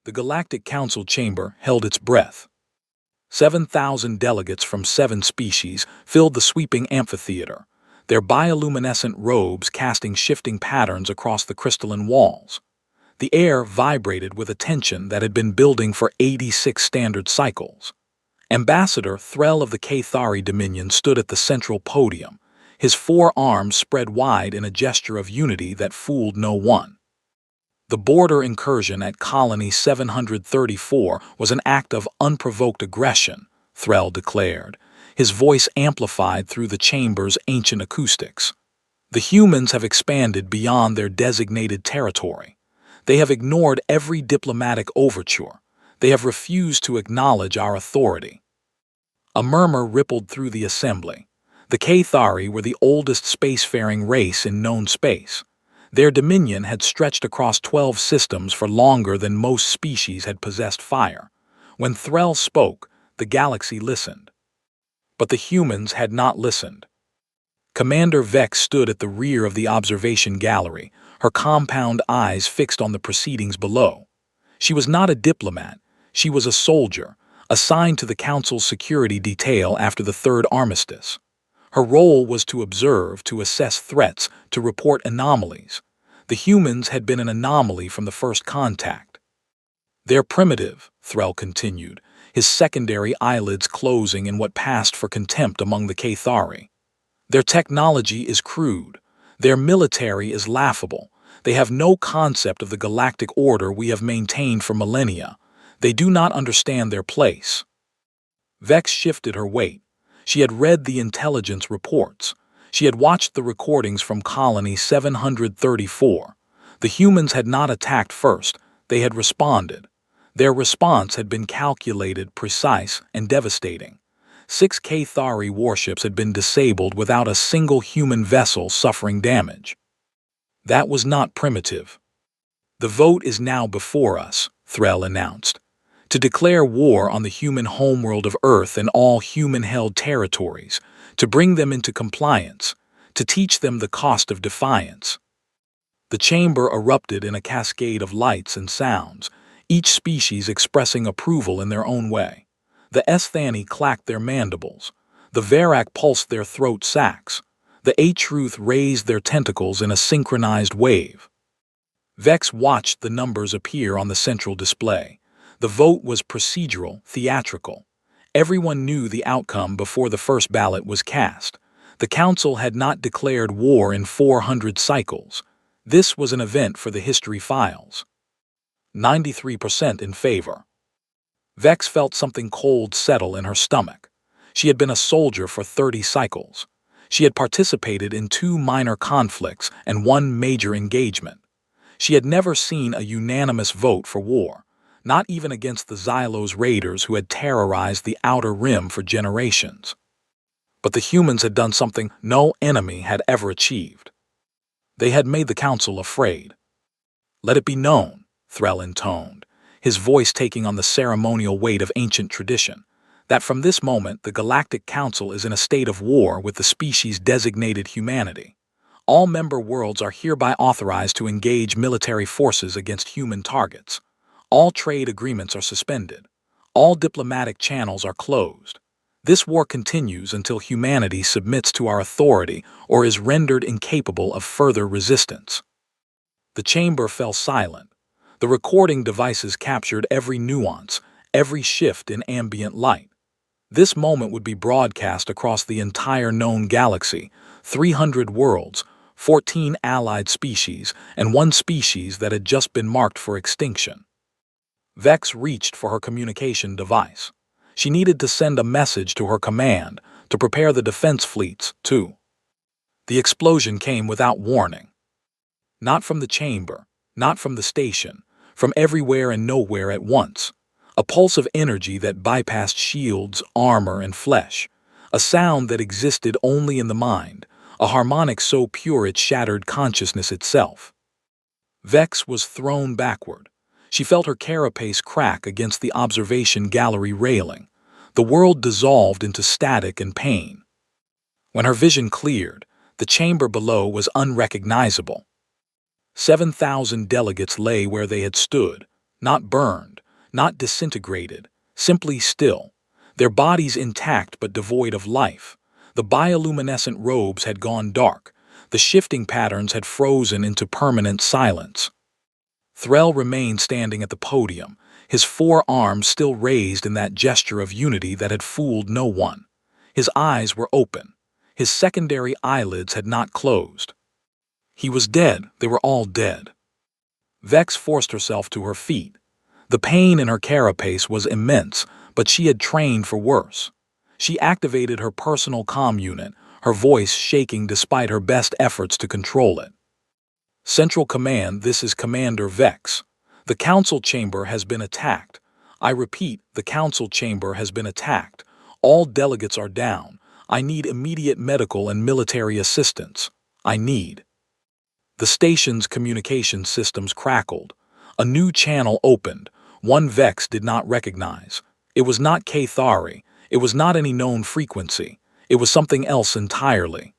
The Galactic Council chamber held its breath. 7,000 delegates from 7 species filled the sweeping amphitheater, their bioluminescent robes casting shifting patterns across the crystalline walls. The air vibrated with a tension that had been building for 86 standard cycles. Ambassador Threll of the Cathari Dominion stood at the central podium, his 4 arms spread wide in a gesture of unity that fooled no one. The border incursion at Colony 734 was an act of unprovoked aggression, Threll declared, his voice amplified through the chamber's ancient acoustics. The humans have expanded beyond their designated territory. They have ignored every diplomatic overture. They have refused to acknowledge our authority. A murmur rippled through the assembly. The Cathari were the oldest spacefaring race in known space. Their dominion had stretched across 12 systems for longer than most species had possessed fire. When Threll spoke, the galaxy listened. But the humans had not listened. Commander Vex stood at the rear of the observation gallery, her compound eyes fixed on the proceedings below. She was not a diplomat, she was a soldier, assigned to the Council's security detail after the Third Armistice. Her role was to observe, to assess threats, to report anomalies. The humans had been an anomaly from the first contact. "They're primitive," Threll continued, his secondary eyelids closing in what passed for contempt among the Cathari. "Their technology is crude. Their military is laughable. They have no concept of the galactic order we have maintained for millennia. They do not understand their place." Vex shifted her weight. She had read the intelligence reports. She had watched the recordings from Colony 734. The humans had not attacked first, they had responded. Their response had been calculated, precise, and devastating. 6 Cathari warships had been disabled without a single human vessel suffering damage. That was not primitive. "The vote is now before us," Threll announced. "To declare war on the human homeworld of Earth and all human-held territories, to bring them into compliance, to teach them the cost of defiance." The chamber erupted in a cascade of lights and sounds, each species expressing approval in their own way. The Esthani clacked their mandibles. The Varak pulsed their throat sacs. The Atruth raised their tentacles in a synchronized wave. Vex watched the numbers appear on the central display. The vote was procedural, theatrical. Everyone knew the outcome before the first ballot was cast. The Council had not declared war in 400 cycles. This was an event for the history files. 93% in favor. Vex felt something cold settle in her stomach. She had been a soldier for 30 cycles. She had participated in 2 minor conflicts and 1 major engagement. She had never seen a unanimous vote for war, not even against the Xylos raiders who had terrorized the Outer Rim for generations. But the humans had done something no enemy had ever achieved. They had made the Council afraid. "Let it be known," Threll intoned, his voice taking on the ceremonial weight of ancient tradition, "that from this moment the Galactic Council is in a state of war with the species-designated humanity. All member worlds are hereby authorized to engage military forces against human targets. All trade agreements are suspended. All diplomatic channels are closed. This war continues until humanity submits to our authority or is rendered incapable of further resistance." The chamber fell silent. The recording devices captured every nuance, every shift in ambient light. This moment would be broadcast across the entire known galaxy, 300 worlds, 14 allied species, and 1 species that had just been marked for extinction. Vex reached for her communication device. She needed to send a message to her command, to prepare the defense fleets, too. The explosion came without warning. Not from the chamber, not from the station, from everywhere and nowhere at once. A pulse of energy that bypassed shields, armor, and flesh. A sound that existed only in the mind, a harmonic so pure it shattered consciousness itself. Vex was thrown backward. She felt her carapace crack against the observation gallery railing. The world dissolved into static and pain. When her vision cleared, the chamber below was unrecognizable. 7,000 delegates lay where they had stood, not burned, not disintegrated, simply still, their bodies intact but devoid of life. The bioluminescent robes had gone dark, the shifting patterns had frozen into permanent silence. Threll remained standing at the podium, his four arms still raised in that gesture of unity that had fooled no one. His eyes were open. His secondary eyelids had not closed. He was dead. They were all dead. Vex forced herself to her feet. The pain in her carapace was immense, but she had trained for worse. She activated her personal comm unit, her voice shaking despite her best efforts to control it. Central Command, this is Commander Vex. The Council Chamber has been attacked. I repeat, the Council Chamber has been attacked. All delegates are down. I need immediate medical and military assistance. I need. The station's communication systems crackled. A new channel opened, one Vex did not recognize. It was not Cathari. It was not any known frequency. It was something else entirely.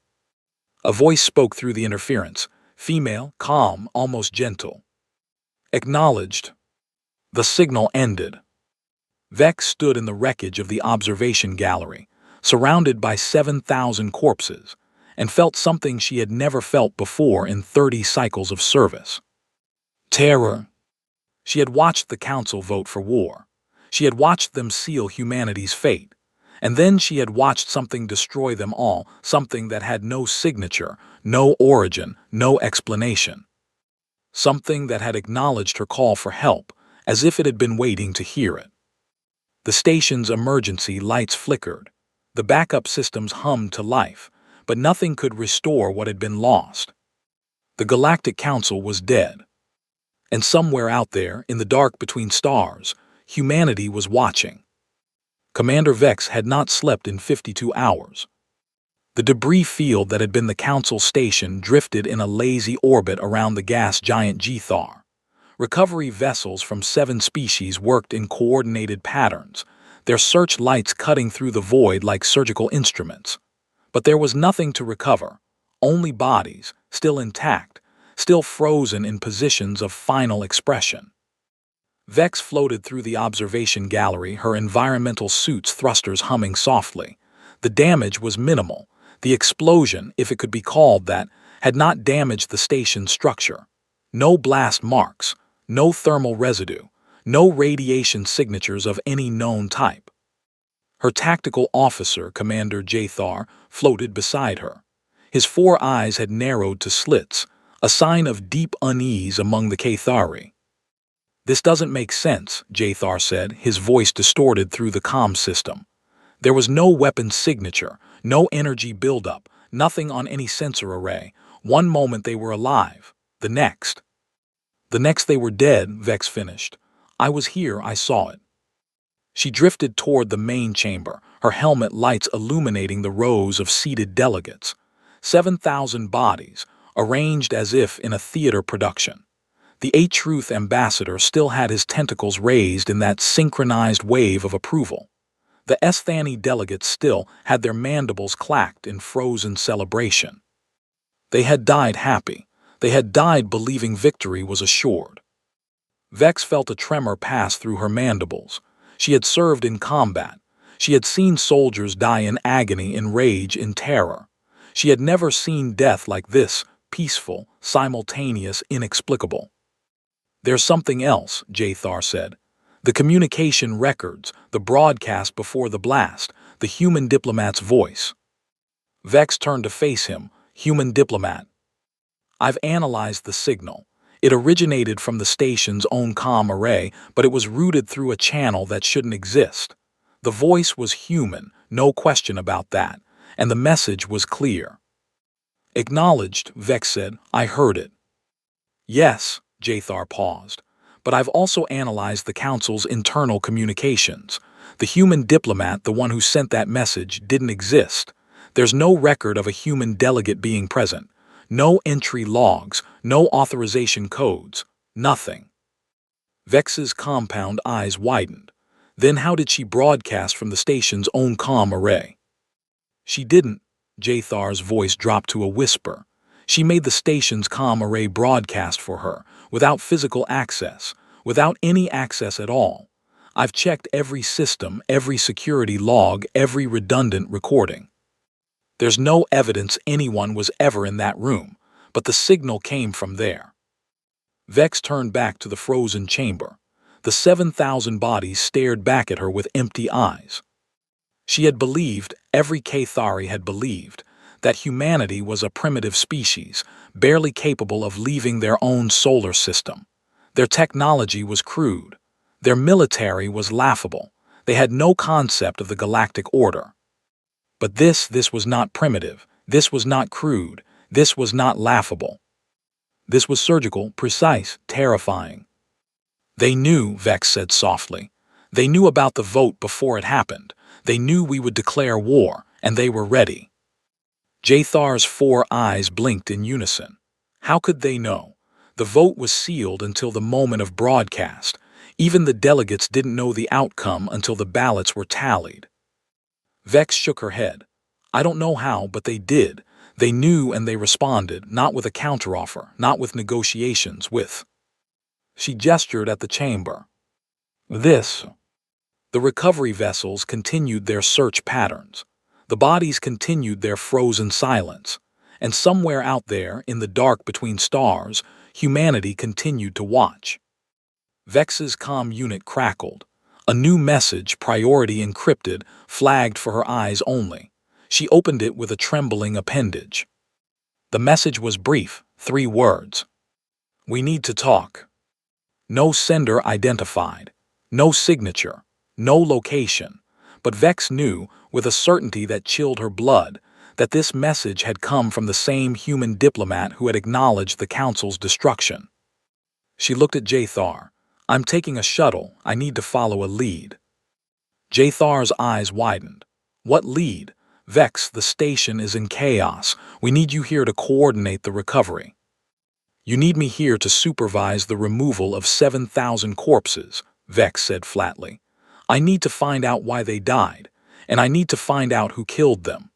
A voice spoke through the interference. Female, calm, almost gentle. Acknowledged. The signal ended. Vex stood in the wreckage of the observation gallery, surrounded by 7,000 corpses, and felt something she had never felt before in 30 cycles of service. Terror. She had watched the Council vote for war. She had watched them seal humanity's fate. And then she had watched something destroy them all, something that had no signature, no origin, no explanation. Something that had acknowledged her call for help, as if it had been waiting to hear it. The station's emergency lights flickered. The backup systems hummed to life, but nothing could restore what had been lost. The Galactic Council was dead. And somewhere out there, in the dark between stars, humanity was watching. Commander Vex had not slept in 52 hours. The debris field that had been the Council station drifted in a lazy orbit around the gas giant Gthar. Recovery vessels from 7 species worked in coordinated patterns, their searchlights cutting through the void like surgical instruments. But there was nothing to recover, only bodies, still intact, still frozen in positions of final expression. Vex floated through the observation gallery, her environmental suit's thrusters humming softly. The damage was minimal. The explosion, if it could be called that, had not damaged the station's structure. No blast marks, no thermal residue, no radiation signatures of any known type. Her tactical officer, Commander Jathar, floated beside her. His 4 eyes had narrowed to slits, a sign of deep unease among the Cathari. "This doesn't make sense," Jathar said, his voice distorted through the comm system. There was no weapon signature, no energy buildup, nothing on any sensor array. One moment they were alive, the next they were dead, Vex finished. "I was here, I saw it." She drifted toward the main chamber, her helmet lights illuminating the rows of seated delegates. 7,000 bodies, arranged as if in a theater production. The A-Truth ambassador still had his tentacles raised in that synchronized wave of approval. The Esthani delegates still had their mandibles clacked in frozen celebration. They had died happy. They had died believing victory was assured. Vex felt a tremor pass through her mandibles. She had served in combat. She had seen soldiers die in agony, in rage, in terror. She had never seen death like this, peaceful, simultaneous, inexplicable. "There's something else," Jathar said. "The communication records, the broadcast before the blast, the human diplomat's voice." Vex turned to face him, human diplomat. "I've analyzed the signal. It originated from the station's own comm array, but it was routed through a channel that shouldn't exist. The voice was human, no question about that, and the message was clear." "Acknowledged," Vex said. "I heard it." "Yes," Jathar paused, "but I've also analyzed the Council's internal communications. The human diplomat, the one who sent that message, didn't exist. There's no record of a human delegate being present. No entry logs, no authorization codes, nothing." Vex's compound eyes widened. Then how did she broadcast from the station's own comm array? "She didn't." Jathar's voice dropped to a whisper. "She made the station's comm array broadcast for her, without physical access, without any access at all. I've checked every system, every security log, every redundant recording. There's no evidence anyone was ever in that room, but the signal came from there. Vex turned back to the frozen chamber. The 7,000 bodies stared back at her with empty eyes. She had believed, every Cathari had believed, that humanity was a primitive species, barely capable of leaving their own solar system. Their technology was crude. Their military was laughable. They had no concept of the galactic order. But this was not primitive. This was not crude. This was not laughable. This was surgical, precise, terrifying. They knew, Vex said softly. They knew about the vote before it happened. They knew we would declare war, and they were ready. Jathar's 4 eyes blinked in unison. How could they know? The vote was sealed until the moment of broadcast. Even the delegates didn't know the outcome until the ballots were tallied. Vex shook her head. I don't know how, but they did. They knew and they responded, not with a counteroffer, not with negotiations, with... She gestured at the chamber. This. The recovery vessels continued their search patterns. The bodies continued their frozen silence. And somewhere out there, in the dark between stars, humanity continued to watch. Vex's comm unit crackled. A new message, priority encrypted, flagged for her eyes only. She opened it with a trembling appendage. The message was brief, 3 words. We need to talk. No sender identified. No signature. No location. But Vex knew, with a certainty that chilled her blood, that this message had come from the same human diplomat who had acknowledged the Council's destruction. She looked at Jathar. I'm taking a shuttle. I need to follow a lead. Jathar's eyes widened. What lead? Vex, the station is in chaos. We need you here to coordinate the recovery. You need me here to supervise the removal of 7,000 corpses, Vex said flatly. I need to find out why they died, and I need to find out who killed them.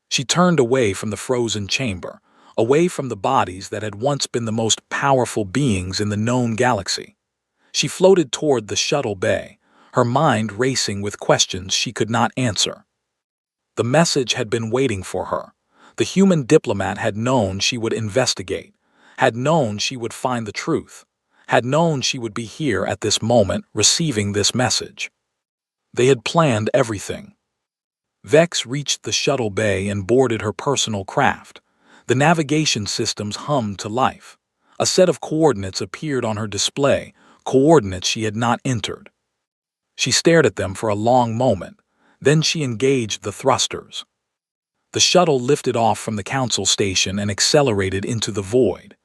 She turned away from the frozen chamber, away from the bodies that had once been the most powerful beings in the known galaxy. She floated toward the shuttle bay, her mind racing with questions she could not answer. The message had been waiting for her. The human diplomat had known she would investigate, had known she would find the truth, had known she would be here at this moment receiving this message. They had planned everything. Vex reached the shuttle bay and boarded her personal craft. The navigation systems hummed to life. A set of coordinates appeared on her display, coordinates she had not entered. She stared at them for a long moment. Then she engaged the thrusters. The shuttle lifted off from the Council station and accelerated into the void.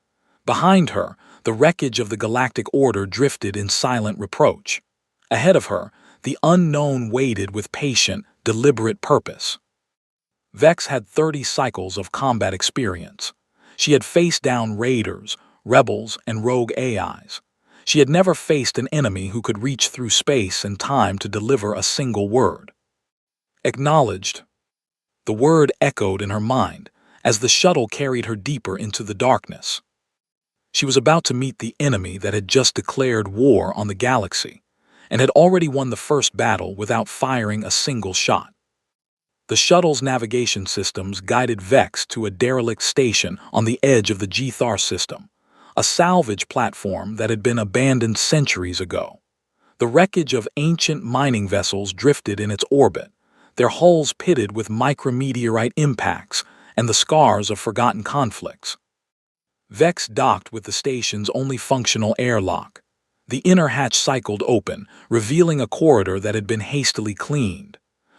Behind her, the wreckage of the galactic order drifted in silent reproach. Ahead of her, the unknown waited with patient, deliberate purpose. Vex had 30 cycles of combat experience. She had faced down raiders, rebels, and rogue AIs. She had never faced an enemy who could reach through space and time to deliver a single word. Acknowledged. The word echoed in her mind as the shuttle carried her deeper into the darkness. She was about to meet the enemy that had just declared war on the galaxy and had already won the first battle without firing a single shot. The shuttle's navigation systems guided Vex to a derelict station on the edge of the Jthar system, a salvage platform that had been abandoned centuries ago. The wreckage of ancient mining vessels drifted in its orbit, their hulls pitted with micrometeorite impacts and the scars of forgotten conflicts. Vex docked with the station's only functional airlock. The inner hatch cycled open, revealing a corridor that had been hastily cleaned.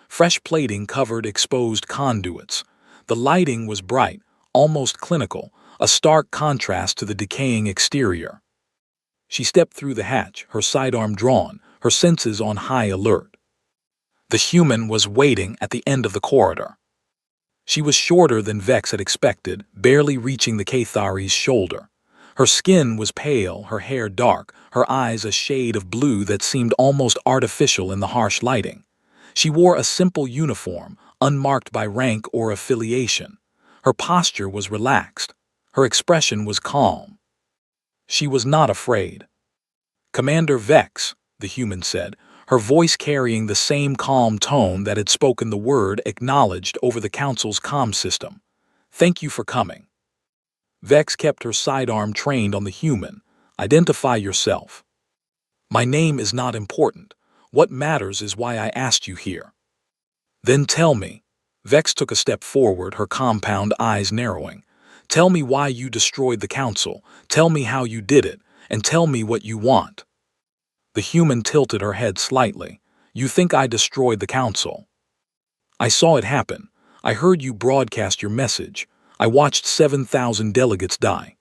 Fresh plating covered exposed conduits. The lighting was bright, almost clinical, a stark contrast to the decaying exterior. She stepped through the hatch, her sidearm drawn, her senses on high alert. The human was waiting at the end of the corridor. She was shorter than Vex had expected, barely reaching the Cathari's shoulder. Her skin was pale, her hair dark, her eyes a shade of blue that seemed almost artificial in the harsh lighting. She wore a simple uniform, unmarked by rank or affiliation. Her posture was relaxed. Her expression was calm. She was not afraid. "Commander Vex," the human said, her voice carrying the same calm tone that had spoken the word acknowledged over the council's comm system. "Thank you for coming." Vex kept her sidearm trained on the human. "Identify yourself." "My name is not important. What matters is why I asked you here." "Then tell me." Vex took a step forward, her compound eyes narrowing. "Tell me why you destroyed the council. Tell me how you did it. And tell me what you want." The human tilted her head slightly. "You think I destroyed the council?" "I saw it happen. I heard you broadcast your message. I watched 7,000 delegates die."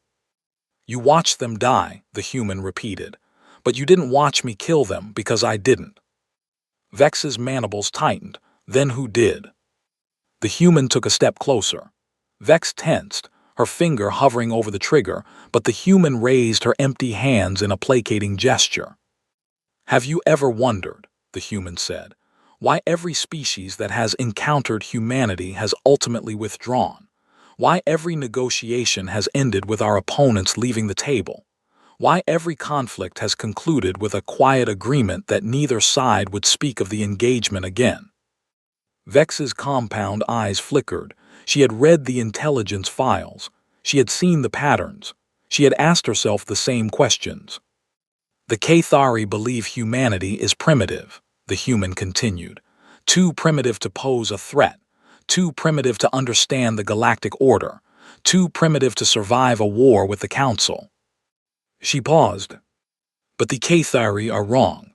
"You watched them die," the human repeated. "But you didn't watch me kill them because I didn't." Vex's mandibles tightened. "Then who did?" The human took a step closer. Vex tensed, her finger hovering over the trigger, but the human raised her empty hands in a placating gesture. "Have you ever wondered," the human said, "why every species that has encountered humanity has ultimately withdrawn? Why every negotiation has ended with our opponents leaving the table? Why every conflict has concluded with a quiet agreement that neither side would speak of the engagement again?" Vex's compound eyes flickered. She had read the intelligence files. She had seen the patterns. She had asked herself the same questions. "The Cathari believe humanity is primitive," the human continued. "Too primitive to pose a threat. Too primitive to understand the galactic order. Too primitive to survive a war with the Council." She paused. "But the Cathari are wrong."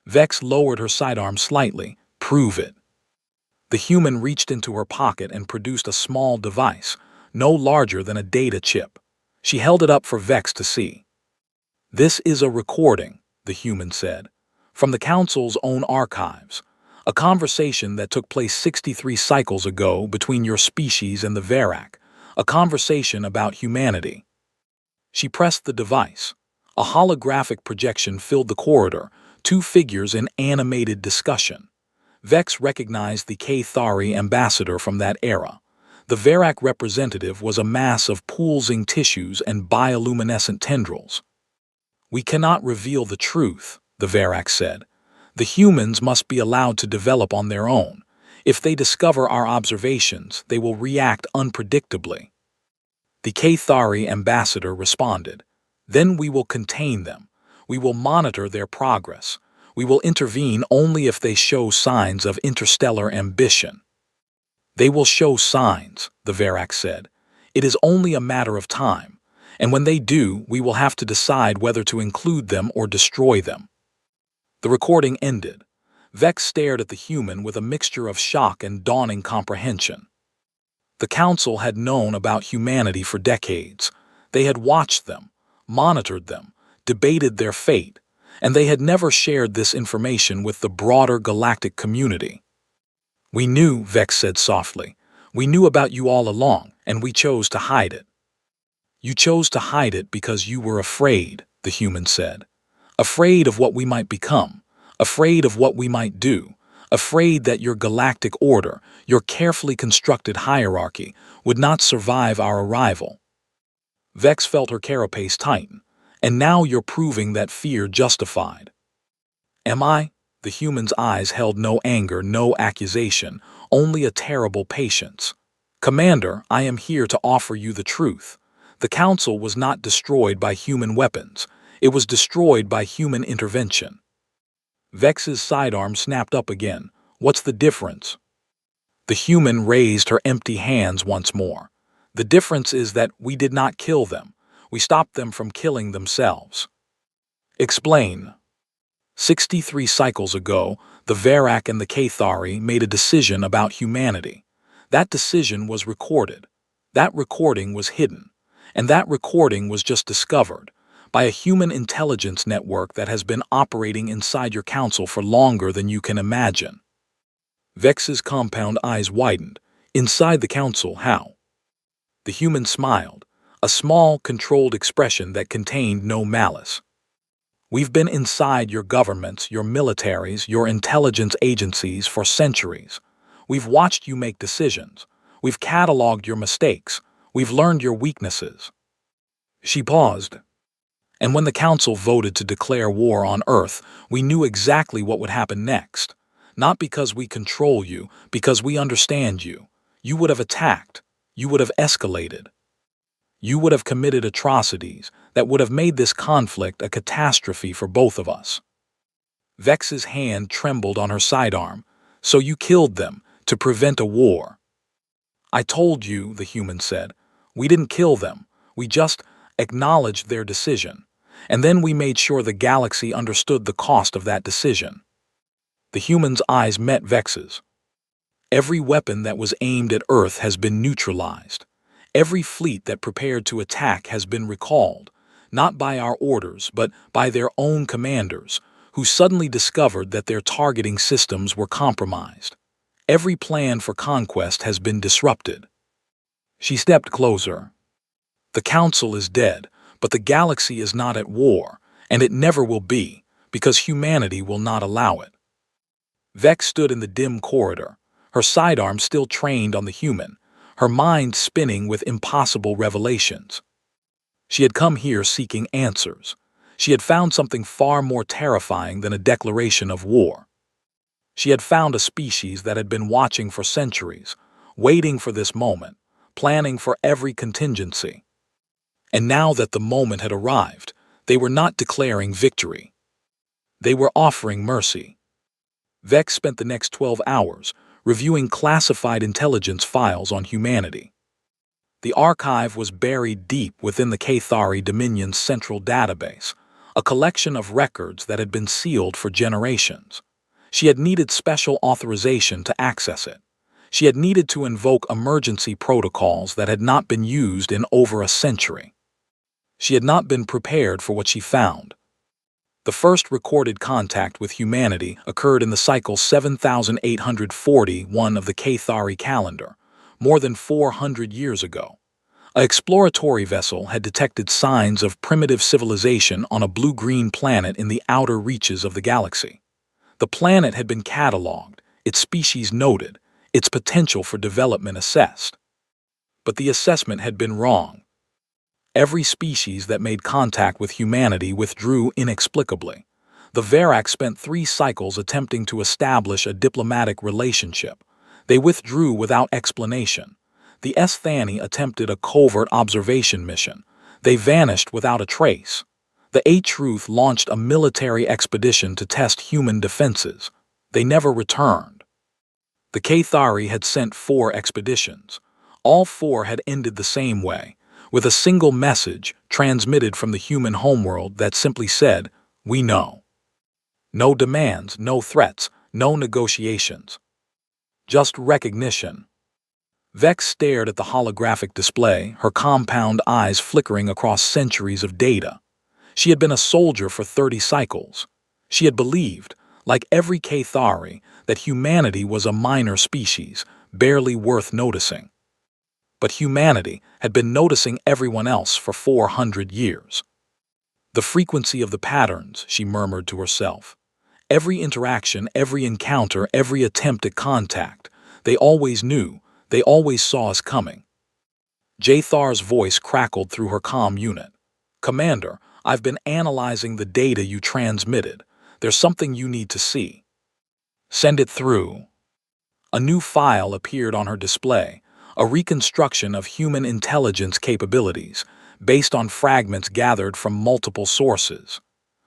Vex lowered her sidearm slightly. "Prove it." The human reached into her pocket and produced a small device, no larger than a data chip. She held it up for Vex to see. "This is a recording," the human said, "from the Council's own archives. A conversation that took place 63 cycles ago between your species and the Verak. A conversation about humanity." She pressed the device. A holographic projection filled the corridor, two figures in animated discussion. Vex recognized the Cathari ambassador from that era. The Verak representative was a mass of pulsing tissues and bioluminescent tendrils. "We cannot reveal the truth," the Verak said. "The humans must be allowed to develop on their own. If they discover our observations, they will react unpredictably." The Cathari ambassador responded. "Then we will contain them. We will monitor their progress. We will intervene only if they show signs of interstellar ambition." "They will show signs," the Verak said. "It is only a matter of time. And when they do, we will have to decide whether to include them or destroy them." The recording ended. Vex stared at the human with a mixture of shock and dawning comprehension. The Council had known about humanity for decades. They had watched them, monitored them, debated their fate, and they had never shared this information with the broader galactic community. "We knew," Vex said softly. "We knew about you all along, and we chose to hide it." "You chose to hide it because you were afraid," the human said. "Afraid of what we might become, afraid of what we might do, afraid that your galactic order, your carefully constructed hierarchy, would not survive our arrival." Vex felt her carapace tighten. "And now you're proving that fear justified." "Am I?" The human's eyes held no anger, no accusation, only a terrible patience. "Commander, I am here to offer you the truth. The Council was not destroyed by human weapons. It was destroyed by human intervention." Vex's sidearm snapped up again. "What's the difference?" The human raised her empty hands once more. "The difference is that we did not kill them. We stopped them from killing themselves." "Explain." 63 cycles ago, the Verak and the Cathari made a decision about humanity. That decision was recorded. That recording was hidden. And that recording was just discovered by a human intelligence network that has been operating inside your council for longer than you can imagine. Vex's compound eyes widened. "Inside the council, how?" The human smiled, a small, controlled expression that contained no malice. "We've been inside your governments, your militaries, your intelligence agencies for centuries. We've watched you make decisions. We've cataloged your mistakes. We've learned your weaknesses." She paused. And when the Council voted to declare war on Earth, we knew exactly what would happen next. Not because we control you, because we understand you. You would have attacked. You would have escalated. You would have committed atrocities that would have made this conflict a catastrophe for both of us. Vex's hand trembled on her sidearm. So you killed them to prevent a war. I told you, the human said. We didn't kill them. We just acknowledged their decision. And then we made sure the galaxy understood the cost of that decision. The human's eyes met Vex's. Every weapon that was aimed at Earth has been neutralized. Every fleet that prepared to attack has been recalled, not by our orders, but by their own commanders, who suddenly discovered that their targeting systems were compromised. Every plan for conquest has been disrupted. She stepped closer. The Council is dead, but the galaxy is not at war, and it never will be, because humanity will not allow it. Vex stood in the dim corridor, her sidearm still trained on the human, her mind spinning with impossible revelations. She had come here seeking answers. She had found something far more terrifying than a declaration of war. She had found a species that had been watching for centuries, waiting for this moment, planning for every contingency. And now that the moment had arrived, they were not declaring victory. They were offering mercy. Vex spent the next 12 hours reviewing classified intelligence files on humanity. The archive was buried deep within the Cathari Dominion's central database, a collection of records that had been sealed for generations. She had needed special authorization to access it. She had needed to invoke emergency protocols that had not been used in over a century. She had not been prepared for what she found. The first recorded contact with humanity occurred in the cycle 7841 of the Cathari calendar, more than 400 years ago. An exploratory vessel had detected signs of primitive civilization on a blue-green planet in the outer reaches of the galaxy. The planet had been cataloged, its species noted, its potential for development assessed. But the assessment had been wrong. Every species that made contact with humanity withdrew inexplicably. The Varak spent 3 cycles attempting to establish a diplomatic relationship. They withdrew without explanation. The Esthani attempted a covert observation mission. They vanished without a trace. The A-Truth launched a military expedition to test human defenses. They never returned. The Cathari had sent 4 expeditions. All 4 had ended the same way, with a single message transmitted from the human homeworld that simply said, "We know." No demands, no threats, no negotiations. Just recognition. Vex stared at the holographic display, her compound eyes flickering across centuries of data. She had been a soldier for 30 cycles. She had believed, like every Cathari, that humanity was a minor species, barely worth noticing. But humanity had been noticing everyone else for 400 years. The frequency of the patterns, she murmured to herself. Every interaction, every encounter, every attempt at contact, they always knew, they always saw us coming. Jathar's voice crackled through her comm unit. "Commander, I've been analyzing the data you transmitted. There's something you need to see." "Send it through." A new file appeared on her display, a reconstruction of human intelligence capabilities, based on fragments gathered from multiple sources.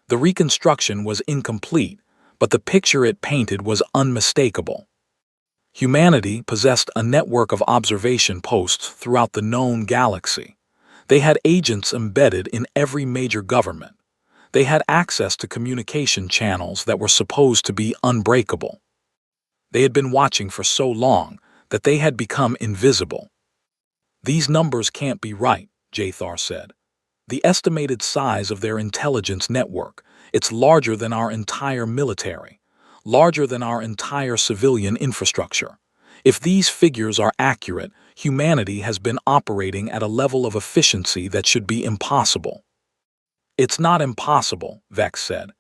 The reconstruction was incomplete, but the picture it painted was unmistakable. Humanity possessed a network of observation posts throughout the known galaxy. They had agents embedded in every major government. They had access to communication channels that were supposed to be unbreakable. They had been watching for so long that they had become invisible. "These numbers can't be right," Jathar said. "The estimated size of their intelligence network, it's larger than our entire military, larger than our entire civilian infrastructure. If these figures are accurate, humanity has been operating at a level of efficiency that should be impossible." "It's not impossible," Vex said.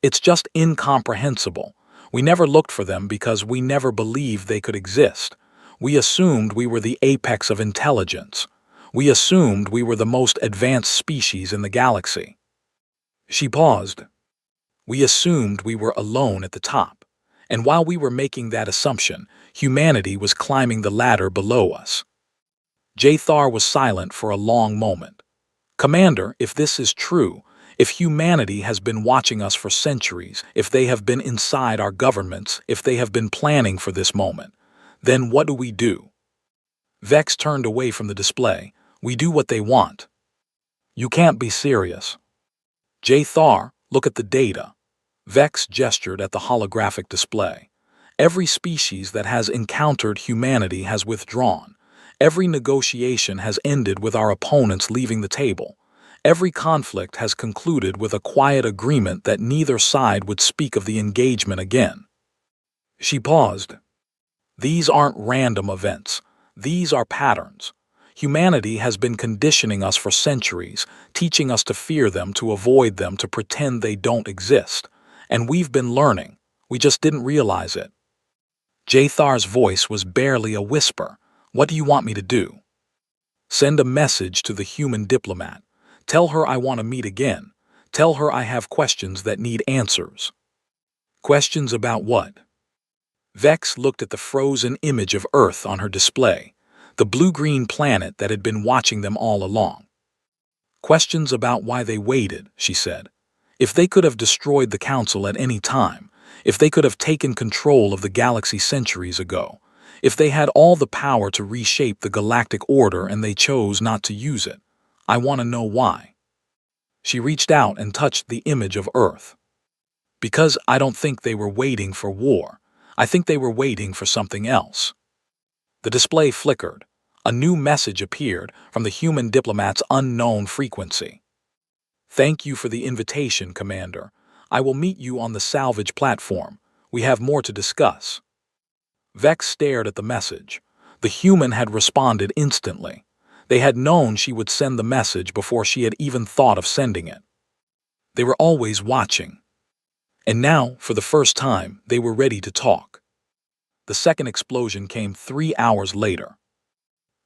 "It's just incomprehensible. We never looked for them because we never believed they could exist. We assumed we were the apex of intelligence. We assumed we were the most advanced species in the galaxy." She paused. We assumed we were alone at the top, and while we were making that assumption, humanity was climbing the ladder below us. Jathar was silent for a long moment. Commander, if this is true, if humanity has been watching us for centuries, if they have been inside our governments, if they have been planning for this moment, then what do we do? Vex turned away from the display. We do what they want. You can't be serious. Jathar, look at the data. Vex gestured at the holographic display. Every species that has encountered humanity has withdrawn. Every negotiation has ended with our opponents leaving the table. Every conflict has concluded with a quiet agreement that neither side would speak of the engagement again. She paused. These aren't random events. These are patterns. Humanity has been conditioning us for centuries, teaching us to fear them, to avoid them, to pretend they don't exist. And we've been learning. We just didn't realize it. Jathar's voice was barely a whisper. What do you want me to do? Send a message to the human diplomat. Tell her I want to meet again. Tell her I have questions that need answers. Questions about what? Vex looked at the frozen image of Earth on her display, the blue-green planet that had been watching them all along. Questions about why they waited, she said. If they could have destroyed the Council at any time, if they could have taken control of the galaxy centuries ago, if they had all the power to reshape the galactic order and they chose not to use it, I want to know why. She reached out and touched the image of Earth. Because I don't think they were waiting for war. I think they were waiting for something else. The display flickered. A new message appeared from the human diplomat's unknown frequency. Thank you for the invitation, Commander. I will meet you on the salvage platform. We have more to discuss. Vex stared at the message. The human had responded instantly. They had known she would send the message before she had even thought of sending it. They were always watching. And now, for the first time, they were ready to talk. The second explosion came 3 hours later.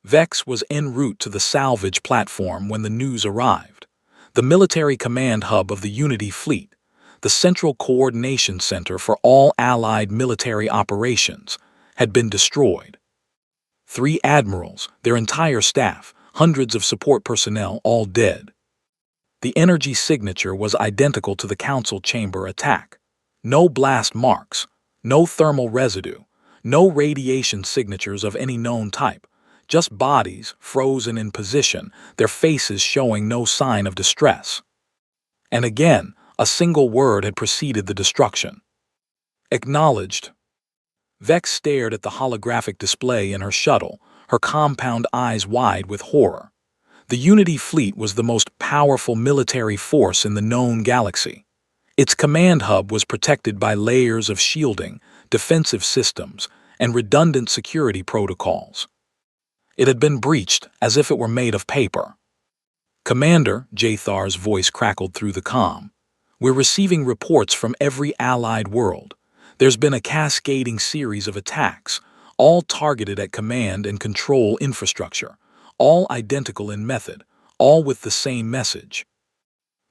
Vex was en route to the salvage platform when the news arrived. The military command hub of the Unity Fleet, the central coordination center for all Allied military operations, had been destroyed. 3 admirals, their entire staff, hundreds of support personnel, all dead. The energy signature was identical to the Council chamber attack. No blast marks, no thermal residue, no radiation signatures of any known type, just bodies frozen in position, their faces showing no sign of distress. And again, a single word had preceded the destruction. Acknowledged. Vex stared at the holographic display in her shuttle, her compound eyes wide with horror. The Unity Fleet was the most powerful military force in the known galaxy. Its command hub was protected by layers of shielding, defensive systems, and redundant security protocols. It had been breached as if it were made of paper. Commander, Jathar's voice crackled through the comm. We're receiving reports from every allied world. There's been a cascading series of attacks, all targeted at command and control infrastructure, all identical in method, all with the same message.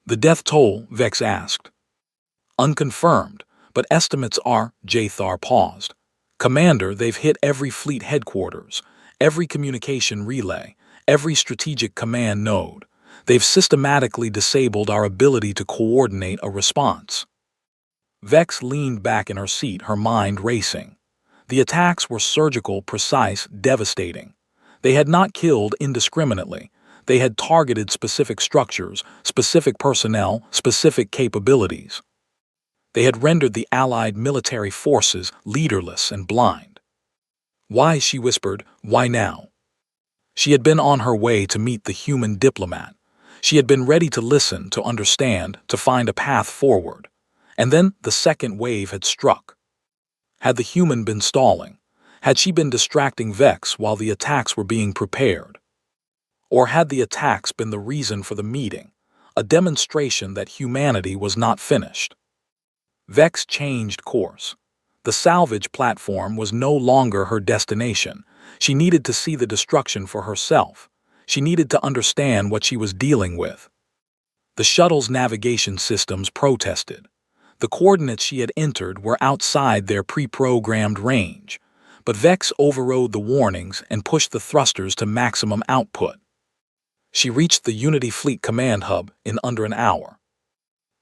The death toll, Vex asked. Unconfirmed, but estimates are, Jathar paused. Commander, they've hit every fleet headquarters, every communication relay, every strategic command node. They've systematically disabled our ability to coordinate a response. Vex leaned back in her seat, her mind racing. The attacks were surgical, precise, devastating. They had not killed indiscriminately. They had targeted specific structures, specific personnel, specific capabilities. They had rendered the Allied military forces leaderless and blind. Why, she whispered, why now? She had been on her way to meet the human diplomat. She had been ready to listen, to understand, to find a path forward. And then the second wave had struck. Had the human been stalling? Had she been distracting Vex while the attacks were being prepared? Or had the attacks been the reason for the meeting, a demonstration that humanity was not finished? Vex changed course. The salvage platform was no longer her destination. She needed to see the destruction for herself. She needed to understand what she was dealing with. The shuttle's navigation systems protested. The coordinates she had entered were outside their pre-programmed range, but Vex overrode the warnings and pushed the thrusters to maximum output. She reached the Unity Fleet Command Hub in under an hour.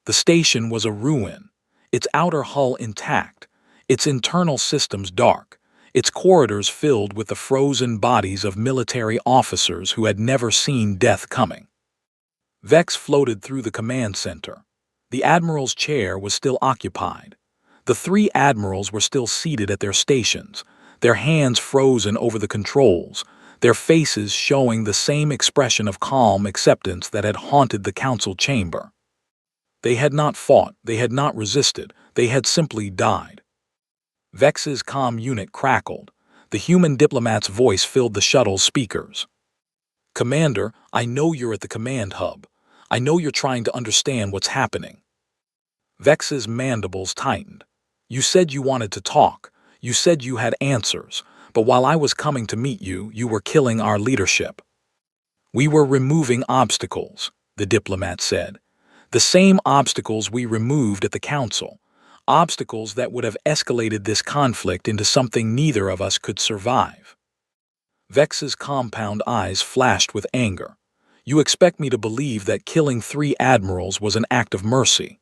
The station was a ruin, its outer hull intact, its internal systems dark, its corridors filled with the frozen bodies of military officers who had never seen death coming. Vex floated through the command center. The admiral's chair was still occupied. The three admirals were still seated at their stations, their hands frozen over the controls, their faces showing the same expression of calm acceptance that had haunted the council chamber. They had not fought, they had not resisted, they had simply died. Vex's comm unit crackled. The human diplomat's voice filled the shuttle's speakers. "Commander, I know you're at the command hub. I know you're trying to understand what's happening." Vex's mandibles tightened. "You said you wanted to talk. You said you had answers. But while I was coming to meet you, you were killing our leadership." "We were removing obstacles," the diplomat said. "The same obstacles we removed at the council. Obstacles that would have escalated this conflict into something neither of us could survive." Vex's compound eyes flashed with anger. "You expect me to believe that killing 3 admirals was an act of mercy?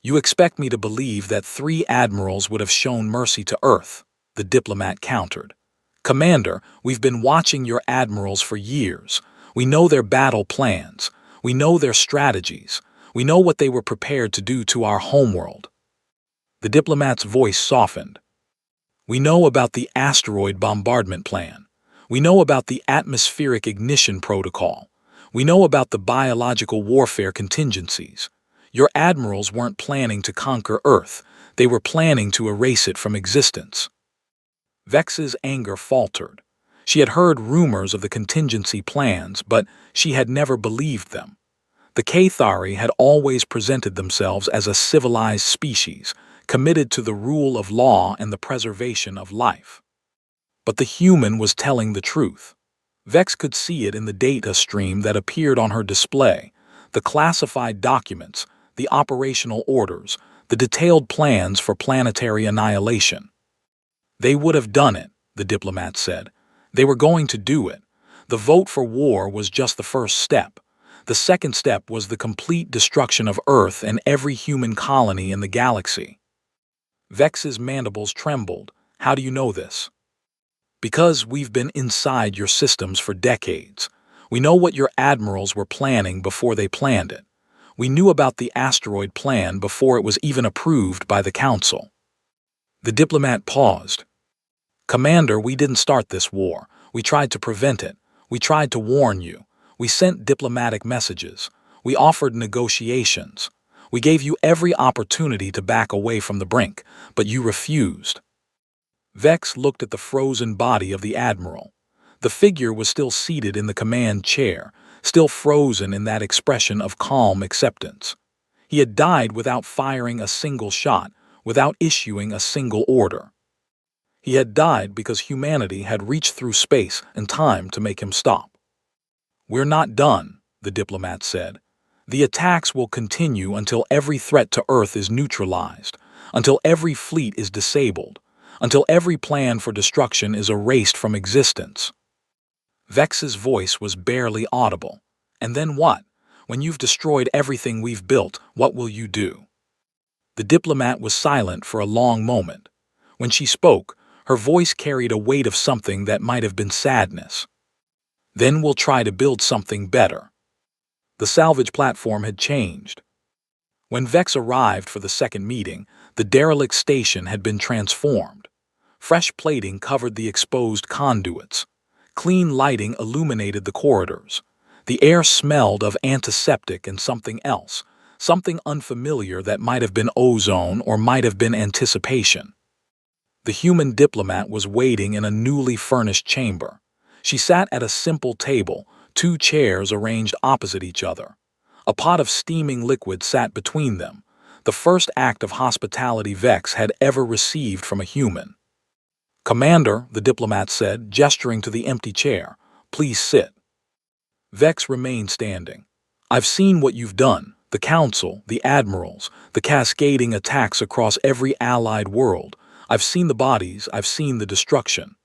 You expect me to believe that 3 admirals would have shown mercy to Earth?" the diplomat countered. "Commander, we've been watching your admirals for years. We know their battle plans. We know their strategies. We know what they were prepared to do to our homeworld." The diplomat's voice softened. "We know about the asteroid bombardment plan. We know about the atmospheric ignition protocol. We know about the biological warfare contingencies. Your admirals weren't planning to conquer Earth. They were planning to erase it from existence." Vex's anger faltered. She had heard rumors of the contingency plans, but she had never believed them. The Cathari had always presented themselves as a civilized species, committed to the rule of law and the preservation of life. But the human was telling the truth. Vex could see it in the data stream that appeared on her display, the classified documents, the operational orders, the detailed plans for planetary annihilation. "They would have done it," the diplomat said. "They were going to do it. The vote for war was just the first step. The second step was the complete destruction of Earth and every human colony in the galaxy." Vex's mandibles trembled. "How do you know this?" "Because we've been inside your systems for decades. We know what your admirals were planning before they planned it. We knew about the asteroid plan before it was even approved by the Council." The diplomat paused. "Commander, we didn't start this war. We tried to prevent it. We tried to warn you. We sent diplomatic messages. We offered negotiations. We gave you every opportunity to back away from the brink, but you refused." Vex looked at the frozen body of the admiral. The figure was still seated in the command chair, still frozen in that expression of calm acceptance. He had died without firing a single shot, without issuing a single order. He had died because humanity had reached through space and time to make him stop. "We're not done," the diplomat said. "The attacks will continue until every threat to Earth is neutralized, until every fleet is disabled, until every plan for destruction is erased from existence." Vex's voice was barely audible. "And then what? When you've destroyed everything we've built, what will you do?" The diplomat was silent for a long moment. When she spoke, her voice carried a weight of something that might have been sadness. "Then we'll try to build something better." The salvage platform had changed. When Vex arrived for the second meeting, the derelict station had been transformed. Fresh plating covered the exposed conduits. Clean lighting illuminated the corridors. The air smelled of antiseptic and something else, something unfamiliar that might have been ozone or might have been anticipation. The human diplomat was waiting in a newly furnished chamber. She sat at a simple table, 2 chairs arranged opposite each other. A pot of steaming liquid sat between them, the first act of hospitality Vex had ever received from a human. "Commander," the diplomat said, gesturing to the empty chair, "please sit." Vex remained standing. I've seen what you've done, the Council, the Admirals, the cascading attacks across every allied world. I've seen the bodies, I've seen the destruction.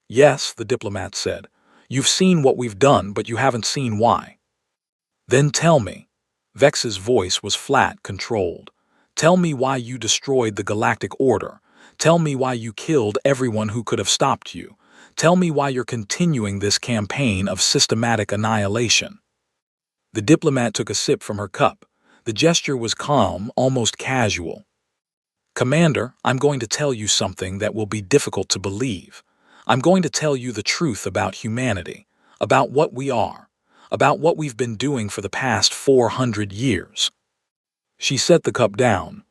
Yes, the diplomat said. You've seen what we've done, but you haven't seen why. Then tell me. Vex's voice was flat, controlled. Tell me why you destroyed the Galactic Order. Tell me why you killed everyone who could have stopped you. Tell me why you're continuing this campaign of systematic annihilation. The diplomat took a sip from her cup. The gesture was calm, almost casual. Commander, I'm going to tell you something that will be difficult to believe. I'm going to tell you the truth about humanity, about what we are, about what we've been doing for the past 400 years. She set the cup down.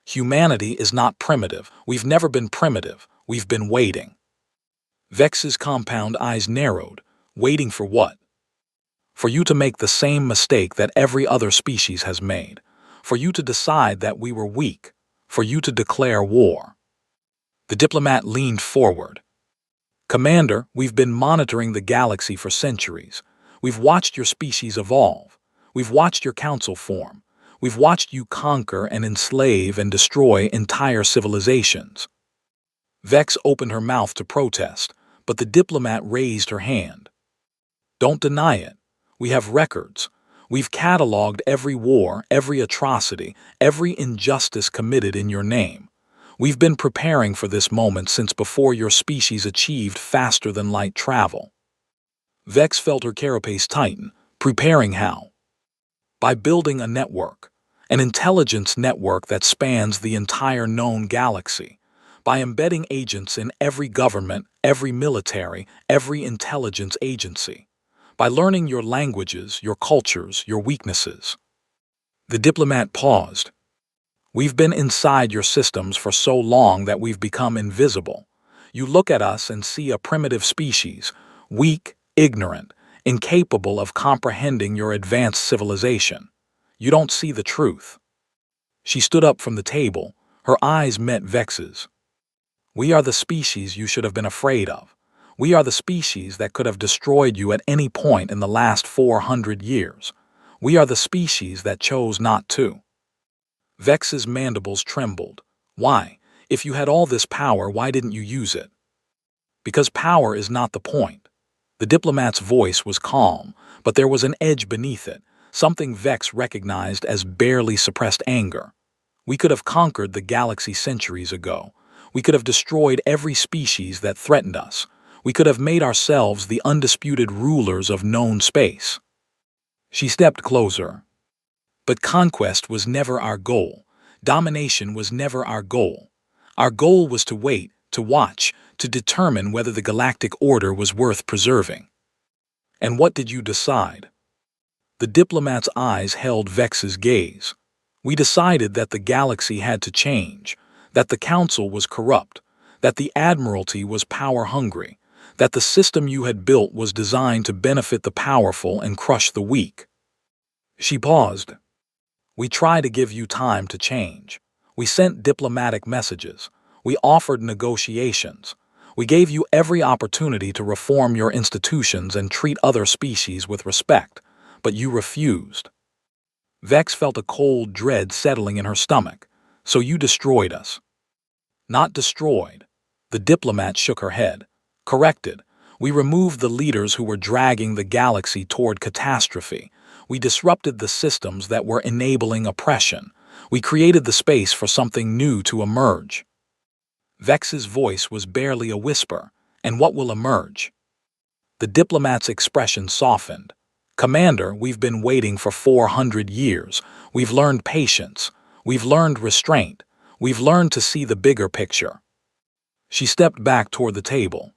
Humanity is not primitive. We've never been primitive. We've been waiting. Vex's compound eyes narrowed. Waiting for what? For you to make the same mistake that every other species has made. For you to decide that we were weak. For you to declare war. The diplomat leaned forward. Commander, we've been monitoring the galaxy for centuries. We've watched your species evolve. We've watched your council form. We've watched you conquer and enslave and destroy entire civilizations. Vex opened her mouth to protest, but the diplomat raised her hand. Don't deny it. We have records. We've cataloged every war, every atrocity, every injustice committed in your name. We've been preparing for this moment since before your species achieved faster-than-light travel. Vex felt her carapace tighten. Preparing how? By building a network, an intelligence network that spans the entire known galaxy. By embedding agents in every government, every military, every intelligence agency. By learning your languages, your cultures, your weaknesses. The diplomat paused. We've been inside your systems for so long that we've become invisible. You look at us and see a primitive species, weak, ignorant, incapable of comprehending your advanced civilization. You don't see the truth. She stood up from the table. Her eyes met Vex's. We are the species you should have been afraid of. We are the species that could have destroyed you at any point in the last 400 years. We are the species that chose not to. Vex's mandibles trembled. Why? If you had all this power, why didn't you use it? Because power is not the point. The diplomat's voice was calm, but there was an edge beneath it, something Vex recognized as barely suppressed anger. We could have conquered the galaxy centuries ago. We could have destroyed every species that threatened us. We could have made ourselves the undisputed rulers of known space. She stepped closer. But conquest was never our goal. Domination was never our goal. Our goal was to wait, to watch, to determine whether the galactic order was worth preserving. And what did you decide? The diplomat's eyes held Vex's gaze. We decided that the galaxy had to change, that the council was corrupt, that the admiralty was power-hungry, that the system you had built was designed to benefit the powerful and crush the weak. She paused. We tried to give you time to change. We sent diplomatic messages. We offered negotiations. We gave you every opportunity to reform your institutions and treat other species with respect, but you refused. Vex felt a cold dread settling in her stomach. So you destroyed us. Not destroyed. The diplomat shook her head. Corrected. We removed the leaders who were dragging the galaxy toward catastrophe. We disrupted the systems that were enabling oppression. We created the space for something new to emerge. Vex's voice was barely a whisper. And what will emerge? The diplomat's expression softened. Commander, we've been waiting for 400 years. We've learned patience. We've learned restraint. We've learned to see the bigger picture. She stepped back toward the table.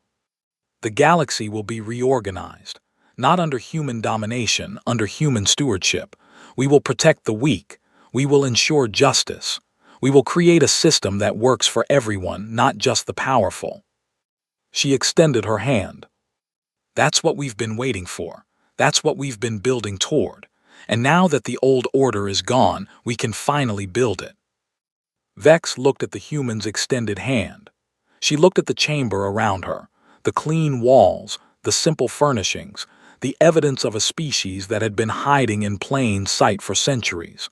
The galaxy will be reorganized. Not under human domination, under human stewardship. We will protect the weak. We will ensure justice. We will create a system that works for everyone, not just the powerful. She extended her hand. That's what we've been waiting for. That's what we've been building toward. And now that the old order is gone, we can finally build it. Vex looked at the human's extended hand. She looked at the chamber around her, the clean walls, the simple furnishings, the evidence of a species that had been hiding in plain sight for centuries.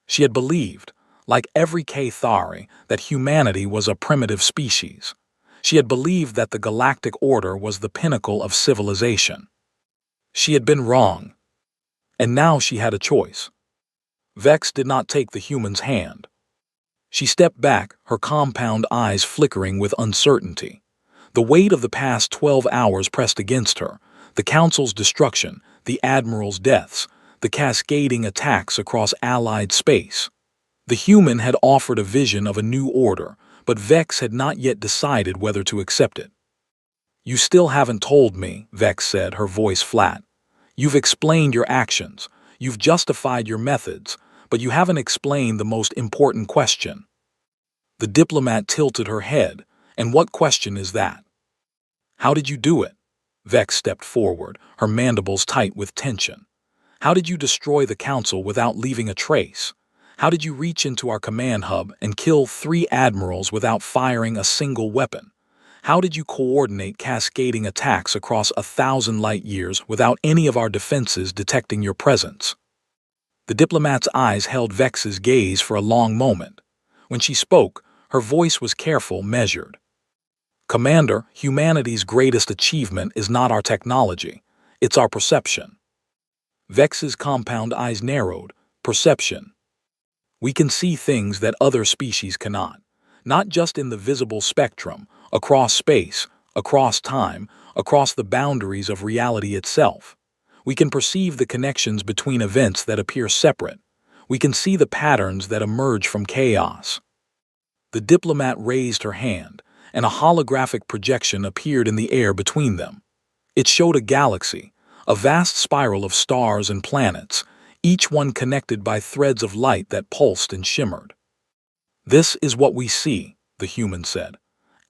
She had believed, like every Cathari, that humanity was a primitive species. She had believed that the galactic order was the pinnacle of civilization. She had been wrong, and now she had a choice. Vex did not take the human's hand. She stepped back, her compound eyes flickering with uncertainty. The weight of the past 12 hours pressed against her, the Council's destruction, the Admiral's deaths, the cascading attacks across Allied space. The human had offered a vision of a new order, but Vex had not yet decided whether to accept it. "You still haven't told me," Vex said, her voice flat. "You've explained your actions, you've justified your methods, but you haven't explained the most important question." The diplomat tilted her head. "And what question is that?" "How did you do it?" Vex stepped forward, her mandibles tight with tension. "How did you destroy the Council without leaving a trace? How did you reach into our command hub and kill 3 admirals without firing a single weapon? How did you coordinate cascading attacks across 1,000 light-years without any of our defenses detecting your presence?" The diplomat's eyes held Vex's gaze for a long moment. When she spoke, her voice was careful, measured. "Commander, humanity's greatest achievement is not our technology, it's our perception." Vex's compound eyes narrowed. "Perception. We can see things that other species cannot, not just in the visible spectrum, across space, across time, across the boundaries of reality itself. We can perceive the connections between events that appear separate. We can see the patterns that emerge from chaos." The diplomat raised her hand, and a holographic projection appeared in the air between them. It showed a galaxy, a vast spiral of stars and planets, each one connected by threads of light that pulsed and shimmered. "This is what we see," the human said.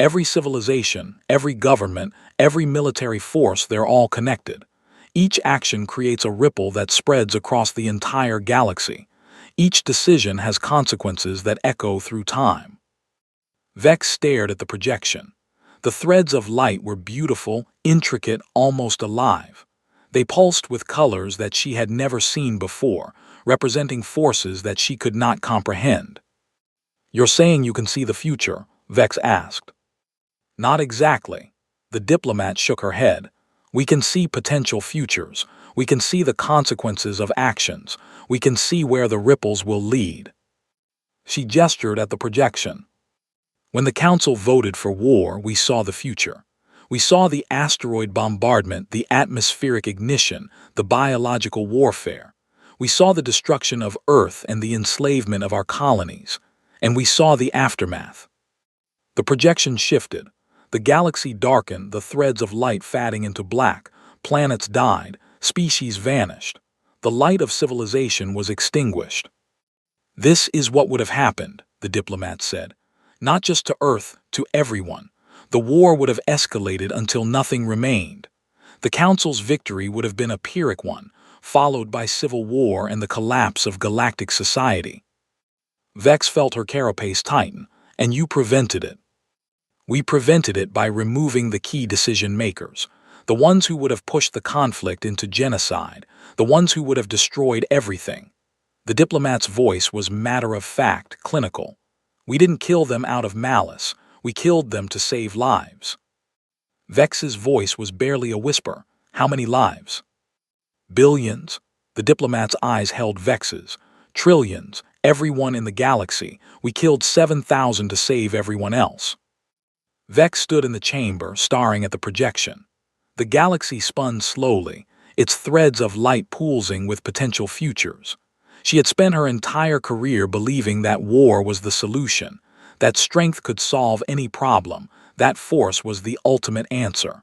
"Every civilization, every government, every military force, they're all connected. Each action creates a ripple that spreads across the entire galaxy. Each decision has consequences that echo through time." Vex stared at the projection. The threads of light were beautiful, intricate, almost alive. They pulsed with colors that she had never seen before, representing forces that she could not comprehend. "You're saying you can see the future?" Vex asked. "Not exactly." The diplomat shook her head. "We can see potential futures. We can see the consequences of actions. We can see where the ripples will lead." She gestured at the projection. "When the Council voted for war, we saw the future. We saw the asteroid bombardment, the atmospheric ignition, the biological warfare. We saw the destruction of Earth and the enslavement of our colonies. And we saw the aftermath." The projection shifted. The galaxy darkened, the threads of light fading into black. Planets died, species vanished. The light of civilization was extinguished. "This is what would have happened," the diplomat said. "Not just to Earth, to everyone. The war would have escalated until nothing remained. The Council's victory would have been a Pyrrhic one, followed by civil war and the collapse of galactic society." Vex felt her carapace tighten. "And you prevented it." "We prevented it by removing the key decision-makers, the ones who would have pushed the conflict into genocide, the ones who would have destroyed everything." The diplomat's voice was matter-of-fact, clinical. "We didn't kill them out of malice. We killed them to save lives." Vex's voice was barely a whisper. "How many lives?" "Billions." The diplomat's eyes held Vex's. "Trillions. Everyone in the galaxy. We killed 7,000 to save everyone else." Vex stood in the chamber, staring at the projection. The galaxy spun slowly, its threads of light pulsing with potential futures. She had spent her entire career believing that war was the solution, that strength could solve any problem, that force was the ultimate answer.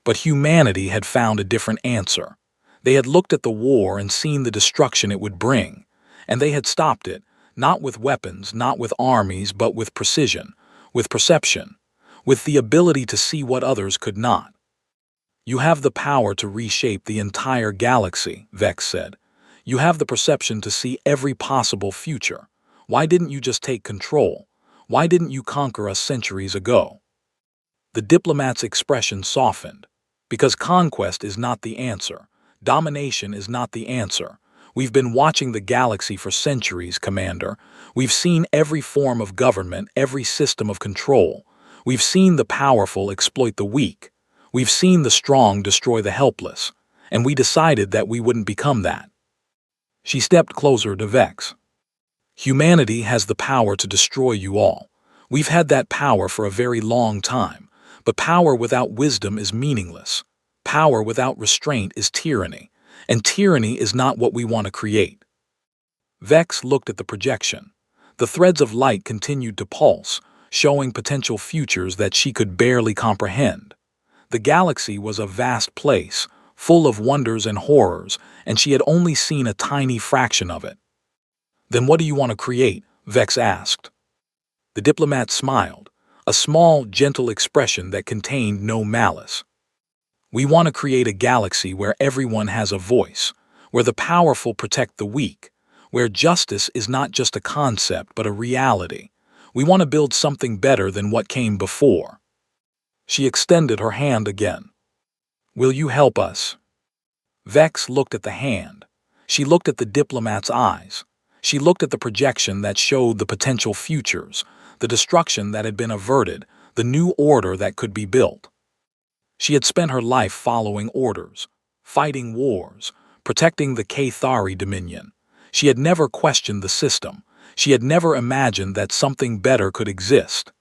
But humanity had found a different answer. They had looked at the war and seen the destruction it would bring, and they had stopped it, not with weapons, not with armies, but with precision, with perception, with the ability to see what others could not. "You have the power to reshape the entire galaxy," Vex said. "You have the perception to see every possible future. Why didn't you just take control? Why didn't you conquer us centuries ago?" The diplomat's expression softened. Because conquest is not the answer. Domination is not the answer. We've been watching the galaxy for centuries, Commander. We've seen every form of government, every system of control. We've seen the powerful exploit the weak. We've seen the strong destroy the helpless. And we decided that we wouldn't become that. She stepped closer to Vex. Humanity has the power to destroy you all. We've had that power for a very long time. But power without wisdom is meaningless. Power without restraint is tyranny. And tyranny is not what we want to create. Vex looked at the projection. The threads of light continued to pulse, showing potential futures that she could barely comprehend. The galaxy was a vast place, full of wonders and horrors, and she had only seen a tiny fraction of it. Then what do you want to create? Vex asked. The diplomat smiled, a small, gentle expression that contained no malice. We want to create a galaxy where everyone has a voice, where the powerful protect the weak, where justice is not just a concept but a reality. We want to build something better than what came before. She extended her hand again. Will you help us? Vex looked at the hand. She looked at the diplomat's eyes. She looked at the projection that showed the potential futures, the destruction that had been averted, the new order that could be built. She had spent her life following orders, fighting wars, protecting the Cathari Dominion. She had never questioned the system. She had never imagined that something better could exist.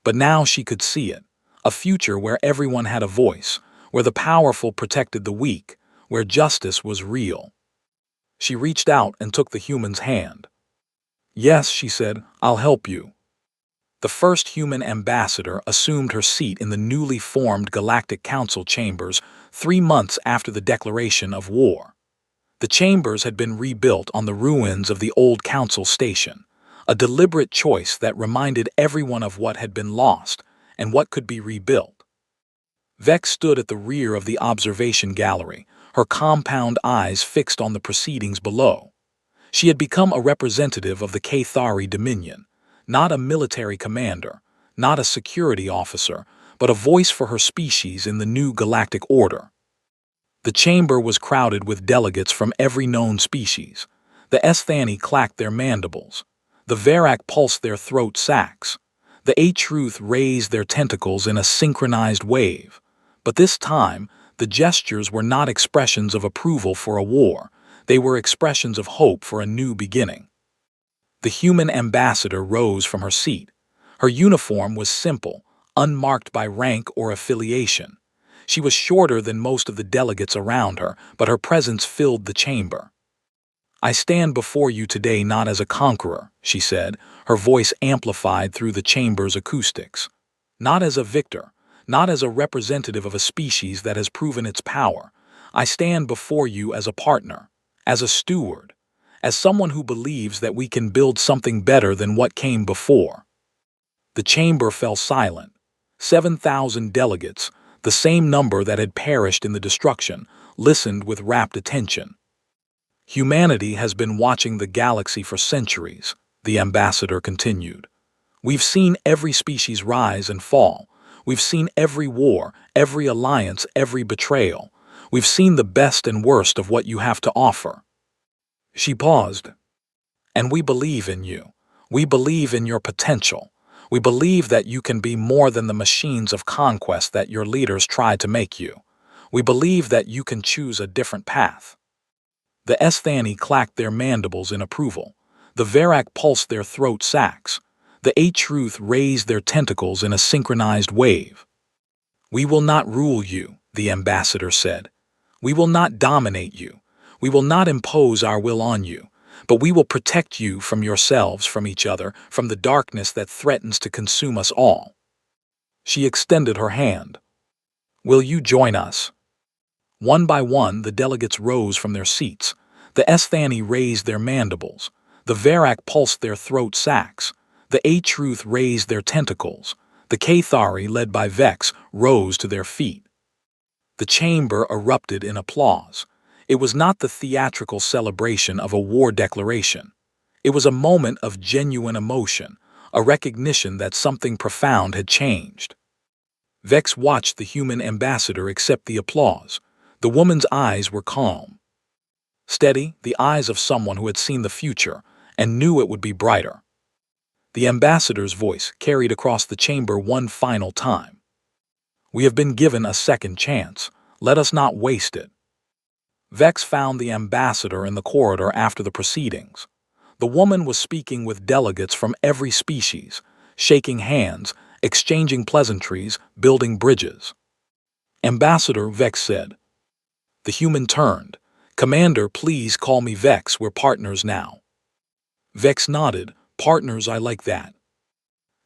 But now she could see it, a future where everyone had a voice, where the powerful protected the weak, where justice was real. She reached out and took the human's hand. Yes, she said, I'll help you. The first human ambassador assumed her seat in the newly formed Galactic Council chambers 3 months after the declaration of war. The chambers had been rebuilt on the ruins of the old council station, a deliberate choice that reminded everyone of what had been lost and what could be rebuilt. Vex stood at the rear of the observation gallery, her compound eyes fixed on the proceedings below. She had become a representative of the Cathari Dominion, not a military commander, not a security officer, but a voice for her species in the new galactic order. The chamber was crowded with delegates from every known species. The Esthani clacked their mandibles. The Varak pulsed their throat sacs. The Atruth raised their tentacles in a synchronized wave. But this time, the gestures were not expressions of approval for a war. They were expressions of hope for a new beginning. The human ambassador rose from her seat. Her uniform was simple, unmarked by rank or affiliation. She was shorter than most of the delegates around her, but her presence filled the chamber. I stand before you today not as a conqueror, she said, her voice amplified through the chamber's acoustics. Not as a victor, not as a representative of a species that has proven its power. I stand before you as a partner, as a steward, as someone who believes that we can build something better than what came before. The chamber fell silent. 7,000 delegates, the same number that had perished in the destruction, listened with rapt attention. Humanity has been watching the galaxy for centuries, the ambassador continued. We've seen every species rise and fall. We've seen every war, every alliance, every betrayal. We've seen the best and worst of what you have to offer. She paused. And we believe in you. We believe in your potential. We believe that you can be more than the machines of conquest that your leaders tried to make you. We believe that you can choose a different path. The Esthani clacked their mandibles in approval. The Varak pulsed their throat sacs. The Atruth raised their tentacles in a synchronized wave. We will not rule you, the ambassador said. We will not dominate you. We will not impose our will on you, but we will protect you from yourselves, from each other, from the darkness that threatens to consume us all. She extended her hand. Will you join us? One by one, the delegates rose from their seats. The Esthani raised their mandibles. The Varak pulsed their throat sacs. The Atruth raised their tentacles. The Cathari, led by Vex, rose to their feet. The chamber erupted in applause. It was not the theatrical celebration of a war declaration. It was a moment of genuine emotion, a recognition that something profound had changed. Vex watched the human ambassador accept the applause. The woman's eyes were calm. Steady, the eyes of someone who had seen the future and knew it would be brighter. The ambassador's voice carried across the chamber one final time. We have been given a second chance. Let us not waste it. Vex found the ambassador in the corridor after the proceedings. The woman was speaking with delegates from every species, shaking hands, exchanging pleasantries, building bridges. Ambassador, Vex said. The human turned. Commander, please call me Vex. We're partners now. Vex nodded. Partners, I like that.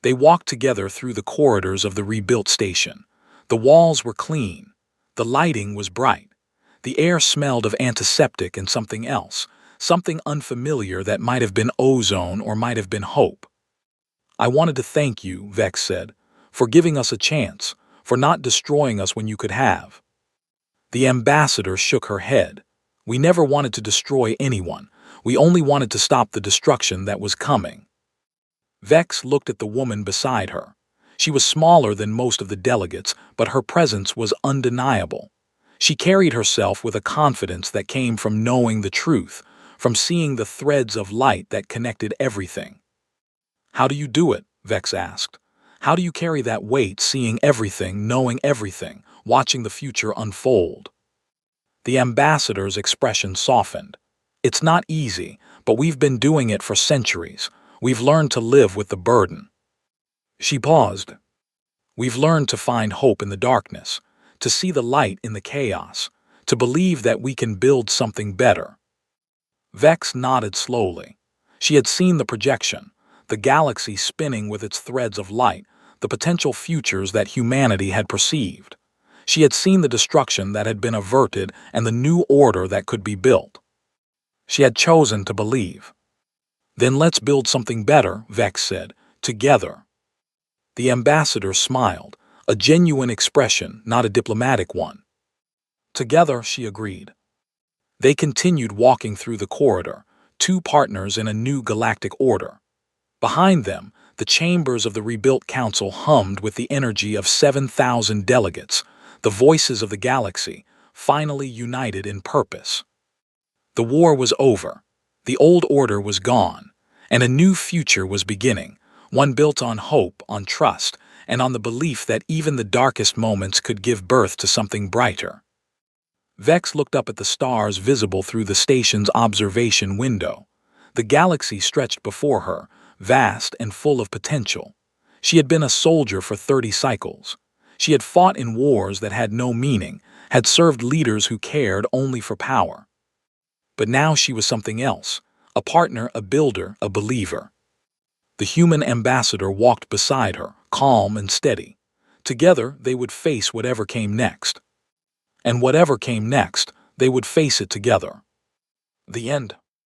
They walked together through the corridors of the rebuilt station. The walls were clean. The lighting was bright. The air smelled of antiseptic and something else, something unfamiliar that might have been ozone or might have been hope. I wanted to thank you, Vex said, for giving us a chance, for not destroying us when you could have. The ambassador shook her head. We never wanted to destroy anyone. We only wanted to stop the destruction that was coming. Vex looked at the woman beside her. She was smaller than most of the delegates, but her presence was undeniable. She carried herself with a confidence that came from knowing the truth, from seeing the threads of light that connected everything. How do you do it? Vex asked. How do you carry that weight, seeing everything, knowing everything, watching the future unfold? The ambassador's expression softened. It's not easy, but we've been doing it for centuries. We've learned to live with the burden. She paused. We've learned to find hope in the darkness, to see the light in the chaos, to believe that we can build something better. Vex nodded slowly. She had seen the projection, the galaxy spinning with its threads of light, the potential futures that humanity had perceived. She had seen the destruction that had been averted and the new order that could be built. She had chosen to believe. Then let's build something better, Vex said, together. The ambassador smiled, a genuine expression, not a diplomatic one. Together, she agreed. They continued walking through the corridor, two partners in a new galactic order. Behind them, the chambers of the rebuilt council hummed with the energy of 7,000 delegates, the voices of the galaxy, finally united in purpose. The war was over. The old order was gone, and a new future was beginning, one built on hope, on trust, and on the belief that even the darkest moments could give birth to something brighter. Vex looked up at the stars visible through the station's observation window. The galaxy stretched before her, vast and full of potential. She had been a soldier for 30 cycles. She had fought in wars that had no meaning, had served leaders who cared only for power. But now she was something else, a partner, a builder, a believer. The human ambassador walked beside her, calm and steady. Together, they would face whatever came next. And whatever came next, they would face it together. The end.